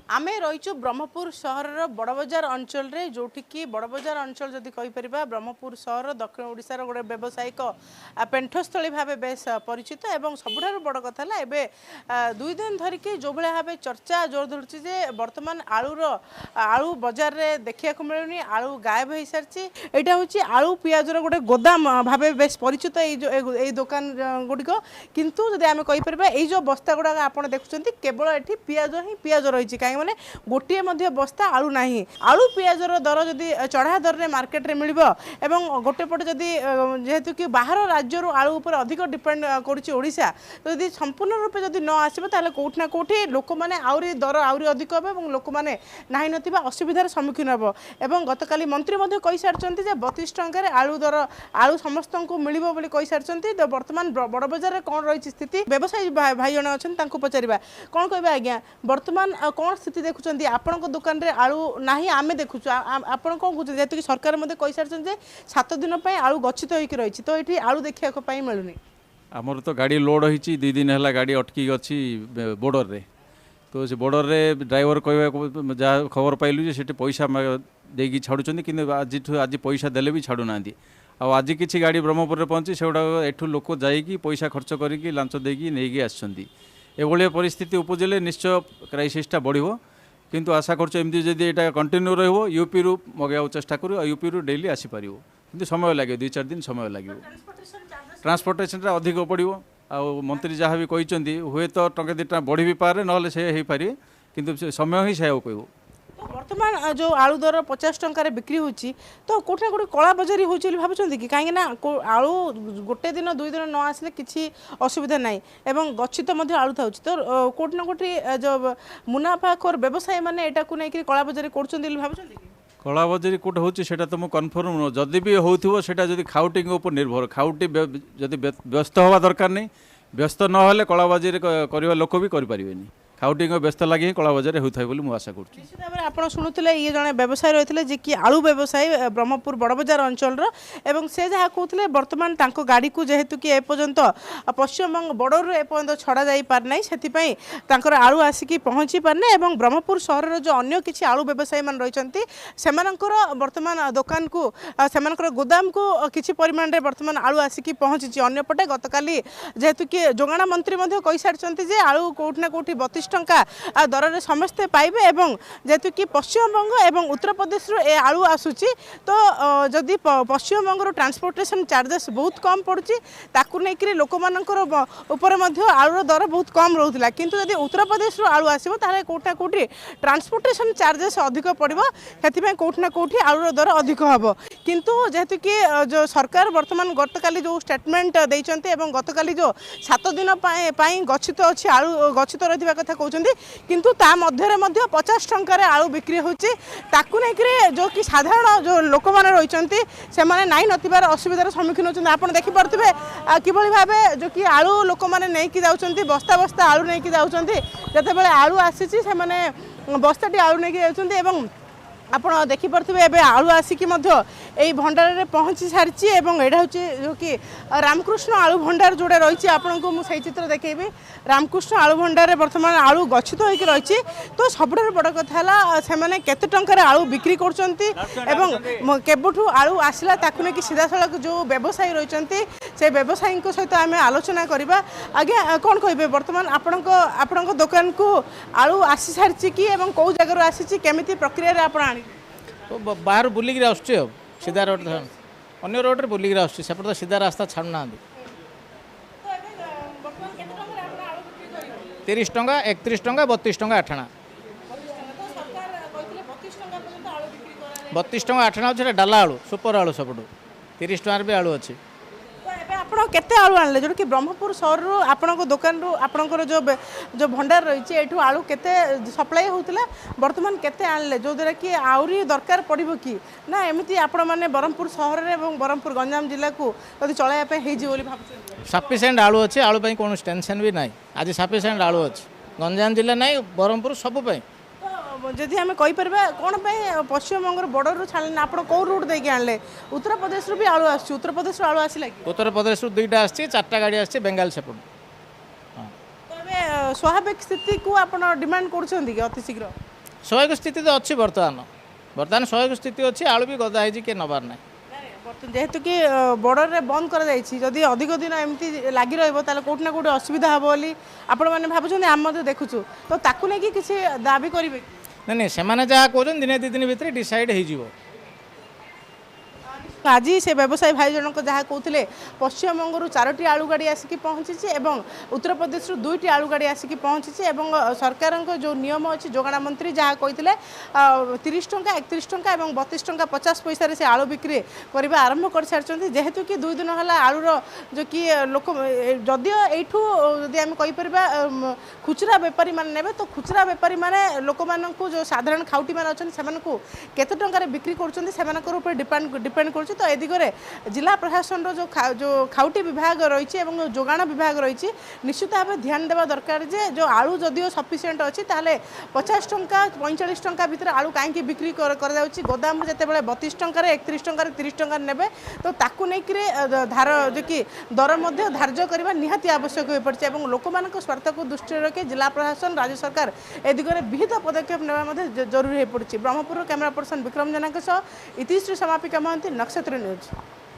आमे रहीचु ब्रह्मपुर सहर बड़बजार अंचल रे जोटिकी बड़बजार अंचल जदि कहीपर ब्रह्मपुर सहर दक्षिण ओडिशार गोटे व्यावसायिक पेंठस्थली भाव बेस परिचित एवं सबुठार बड़ कथा है दुई दिन धरिकी जो भाया भाव चर्चा जोर धरुची जे बर्तमान आलू बजार रे देखा मिलूनी आलू गायब हो सारी यहाँ हूँ आलू पियाजर गोटे गोदाम भाव बेस परिचित यही दुकान गुड़िक किंतु जदि आम कहीपर जो बस्ता गुड़ाक आप देखुं केवल ये पियाज ही पियाज रही कहीं मैंने गोटे बस्ता आलू ना आलू पियाजर दर जदि चढ़ा दर में मार्केट में मिल गोटे पटे जदि जेहेतु कि बाहर राज्य आलू उपर अधिक डिपेंड करोड़शा तो यदि संपूर्ण रूप जदि न आसो ताले कोठना कोठी लोक मैंने आउरी दर आउरी अधिक हे लोक मैंने नाही नथिबा असुविधार सम्मुखीन हेबो एवं गतकाली मंत्री मध्य कहि सारचंती जे 32 टंका रे आलू दर आलू समस्त को मिलिबो बोली कहि सारचंती तो वर्तमान बड़ बाजार रे कोन रही स्थिति व्यवसायी भाई जने अछन तांको पचारिबा कोन कहबा आज्ञा वर्तमान कोन स्थिति देखुचंती आपन को दुकान रे आलू नाही आमे देखुछु आपन कोन कहू जेतु कि सरकार मध्य कहि सारचन जे 7 दिन पय आलू गच्छित होई कि रहिछि तो एठी आलू देखिया को पय मिलुनी आमर तो गाड़ी लोड होइछि 2 दिन हैला गाड़ी अटकी अछि बॉर्डर रे तो से बॉर्डर रे ड्राइवर कहबा जा खबर पाइलु जे सेठी पैसा देगी छाड़ुचंदी किंतु आज पैसा देले भी छाड़ू नांदी आज किछि गाड़ी ब्रह्मपुर रे पहुंची सेउडा एठु लोक जाईकी पैसा खर्च करिकी लांच देगी नेगी आछंदी एभलिया परिस्थिति उपजिले निश्चय क्राइसिसटा बढ़िबो किंतु आशा करछु एमती जदि एटा कंटिन्यू रहबो यूपी रु मगाउ चेष्टा करू यूपी रु डेली आसी परिबो किंतु समय लागे 2-4 दिन समय लागिबो ट्रांसपोर्टेशन रा अधिक पड़िबो आ मंत्री जहाँ भी कहते हुए तो टंके 2 टଙ୍କା बढ़ी भी पारे ना से हो पारे किंतु समय ही से कहू वर्तमान जो आलू दर 50 टंकार बिक्री होची तो कोठना कोठी कला बजारी होची भाबुचंती कि काहे ना आलू गोटे दिन 2 दिन न आसले किछि असुविधा नाही एवं गच्छित मध्ये आलू थाउची तो कोठना कोठी जो मुनाफाखोर व्यवसायी माने एटा को नै कि कला बजारी करचंती भाबुचंती कला बजारी कोट होची सेटा तो मु कन्फर्म न जदि भी होउथिबो सेटा जदि खाउटिंग ऊपर निर्भर खाउटी जदि व्यस्त होवा दरकार नहीं व्यस्त न होले कला बजारी करबा लोक भी करि परिबेनी खाउटिंग व्यस्त लगे कला बजार होता है बोली आशा करुँ निश्चित भाव आप शुणुले ये जड़े व्यवसायी रही है कि आलू व्यवसायी ब्रह्मपुर बड़बजार अंचल एवं से जहाँ कहते वर्तमान गाड़ी को जेहेतु कि एपर्यंत पश्चिमबंग बॉर्डर एपर्यंत छड़ा जा पारना से आलू आसिक पहुँची पारना और ब्रह्मपुर सहर जो अन्य किसी आलू व्यवसायी मान रही से वर्तमान दुकान को से गोदाम को किसी परिमाण में वर्तमान आलू आसिक पहुँची अंपटे गतकाली जेहेतु कि जोगाण मंत्री कही सारी आलू कौटना कौटी 32 टंका दर में समस्ते पाइबे एवं जेहेतु कि पश्चिमबंग एवं उत्तर प्रदेश रो ए आलू आसुची तो जदि पश्चिमबंग ट्रांसपोर्टेशन चार्जेस बहुत कम पड़ुची ताकू नै कि लोक मानकर ऊपर मध्य आलूर दर बहुत कम रहउतला किंतु जदि उत्तर प्रदेश रो आलू आसीबो ताले कोठा कोठी ट्रांसपोर्टेशन चार्जेस अधिक पड़िबो सेति कोठना कोठी आलूर दर अधिक हबो किंतु जेहेतु कि जो सरकार वर्तमान गतकाली जो स्टेटमेंट दैचंते एवं गतकाली जो 7 दिन पई गच्छित अछि आलू गच्छित रहिबा कथा कहते किंतु ता मध्य 50 टंकार आलू बिक्री होची ताकू नहीं जो कि साधारण जो लोक मैंने रही से नाई नथिबार असुविधार सम्मुखीन होती आपड़ देखिपे किभली भाव जो कि आलू लोक मैंने नहीं जाऊँच बस्ता बस्ता आलू नहीं जाऊँच जिते आलू आसी बस्ताटी आलू नहीं जाऊँच आपण देखिपे एवं आलू आसिक यही भंडार में पहुँची सारी यहाँ हूँ जो कि रामकृष्ण आलू भंडार जोड़ा रही आपन को मुझे चित्र देखी रामकृष्ण आलू भंडार बर्तमान आलू गच्छित होकर रही तो सबुठ बड़ कथा से केते टंकार आलू बिक्री करबठू आलू आसला ताकू नहीं सीधा सड़क जो व्यवसायी रही से व्यवसायी सहित आम आलोचना करवा आज्ञा कौन कहे बर्तमान आपण दुकान को आलू आसी सारी कि कौ जगार आसी केमी प्रक्रिया आप तो बाहर बुलिक आसुच्छे सीधा रोड अन्य रोड में बुलिक आसपटे तो सीधा रास्ता छाड़ू ना 30 टंका 31 टंका 32 टंका आठना 32 टंका आठना अच्छे डाला आलू सुपर आलू सबुठ 30 टंकार भी आलू अच्छी आप केते आलू आनले जो कि ब्रह्मपुर सहर रू आपण दुकान रू आपणकर जो भंडार रही है आलू केते सप्लाई होता वर्तमान केते आनले जो द्वारा कि आउरी दरकार पड़ो कि ना एमती आपण मैंने ब्रह्मपुर सहर में ब्रह्मपुर गंजाम जिला को यदि चलाइबा भाव सफिसीयंट आलू अच्छे आलू कौन टेंशन भी ना आज सफिसीयंट आलू अच्छे गंजाम जिला ना ब्रह्मपुर सबूपाई जदि आम कहीपर कौन पश्चिमबंग बॉर्डर छाड़े आप कौ रूट देके आनले उत्तर प्रदेश भी आलू आस उत्तर प्रदेश आलू आसला उत्तर प्रदेश 2टा आसी 4टा गाड़ी आसी बेंगाल सेपट स्वाभाविक स्थिति को आप डिमांड कर अति शीघ्र ସ୍ୱାଭାବିକ ସ୍ଥିତି ତ ଅଛି ବର୍ତ୍ତମାନ ସ୍ୱାଭାବିକ ସ୍ଥିତି ଅଛି ଆଳୁ ବି ଗଦା ହେଇଛି କିଏ ନେବାର ନାହିଁ যেহেতু কি বর্ডরে বন্ধ করা যাইছি যদি অধিক দিন এমতি লাগি রহব তাহলে কোটি না কোটি অসুবিধা হব বলে আপন মানে ভাবুছেন আমি মধ্যে দেখুছু তো তাকু নেই কিছু দাবি করবে ନାଇଁ ସେମାନେ ଯାହା କହୁଛନ୍ତି ଦିନେ ଦୁଇ ଦିନ ଭିତରେ ଡିସାଇଡ୍ ହେଇଯିବ ଆଜି ସେ ବ୍ୟବସାୟୀ ଭାଇ ଜଣକ ଯାହା କହୁଥିଲେ ପଶ୍ଚିମବଙ୍ଗରୁ 4ଟି ଆଳୁ ଗାଡ଼ି ଆସିକି ପହଞ୍ଚିଛି ଏବଂ ଉତ୍ତରପ୍ରଦେଶରୁ 2ଟି ଆଳୁ ଗାଡ଼ି ଆସିକି ପହଞ୍ଚିଛି ଏବଂ ସରକାରଙ୍କ ଯେଉଁ ନିୟମ ଅଛି ଯୋଗାଣ ମନ୍ତ୍ରୀ ଯାହା କହିଥିଲେ 30 ଟଙ୍କା 31 ଟଙ୍କା ଏବଂ 32 ଟଙ୍କା 50 ପଇସାରେ ସେ ଆଳୁ ବିକ୍ରି କରିବା ଆରମ୍ଭ କରିସାରିଛନ୍ତି ଯେହେତୁ କି 2 ଦିନ ହେଲା ଆଳୁର ଯେଉଁ କି ଲୋକ ଯଦିଓ ଏଇଠୁ ଯଦି ଆମେ କହିପାରିବା খুচরা বেপারী মানে নেবে তো খুচরা বেপারী মানে ଲୋକମାନଙ୍କୁ ଯେଉଁ ସାଧାରଣ ଖାଉଟି ମାନେ ଅଛନ୍ତି ସେମାନଙ୍କୁ କେତେ ଟଙ୍କାରେ ବିକ୍ରି କରୁଛନ୍ତି ସେମାନଙ୍କର ଉପରେ ଡିପେଣ୍ଡ କରୁଛି ତ ଏ ଦିଗରେ ଜିଲ୍ଲା ପ୍ରଶାସନର ଯେଉଁ ଖାଉଟି ବିଭାଗ ରହିଛି ଏବଂ ଯୋଗାଣ ବିଭାଗ ରହିଛି ନିଶ୍ଚିତ ଭାବେ ଧ୍ୟାନ ଦେବା ଦରକାର ଯେ ଯେଉଁ ଆଳୁ ଯଦିଓ ସଫିସିଏଣ୍ଟ ଅଛି ତାହେଲେ 50 ଟଙ୍କା 45 ଟଙ୍କା ଭିତରେ ଆଳୁ କାହିଁକି ବିକ୍ରି କରାଯାଉଛି ଗୋଦାମରୁ ଯେତେବେଳେ 32 ଟଙ୍କାରେ 31 ଟଙ୍କାରେ 30 ଟଙ୍କାରେ ନେବେ ତ ତାକୁ ନେଇକିରି ଧାର ଯେ କି ଦର ମଧ୍ୟ ଧାର୍ଯ୍ୟ କରିବା ନିହାତି ଆବଶ୍ୟକ ହୋଇପଡ଼ିଛି ଏବଂ ଲୋକମାନଙ୍କ ସ୍ୱାର୍ଥକୁ ଦୃଷ୍ଟିରେ ରଖି जिला प्रशासन राज्य सरकार ए दिगरे विहित पदक्षेप नेवा जरूरी हो पड़ी ब्रह्मपुर कैमरा पर्सन विक्रम जेना इतिश्री समापिका महांती नक्षत्र न्यूज।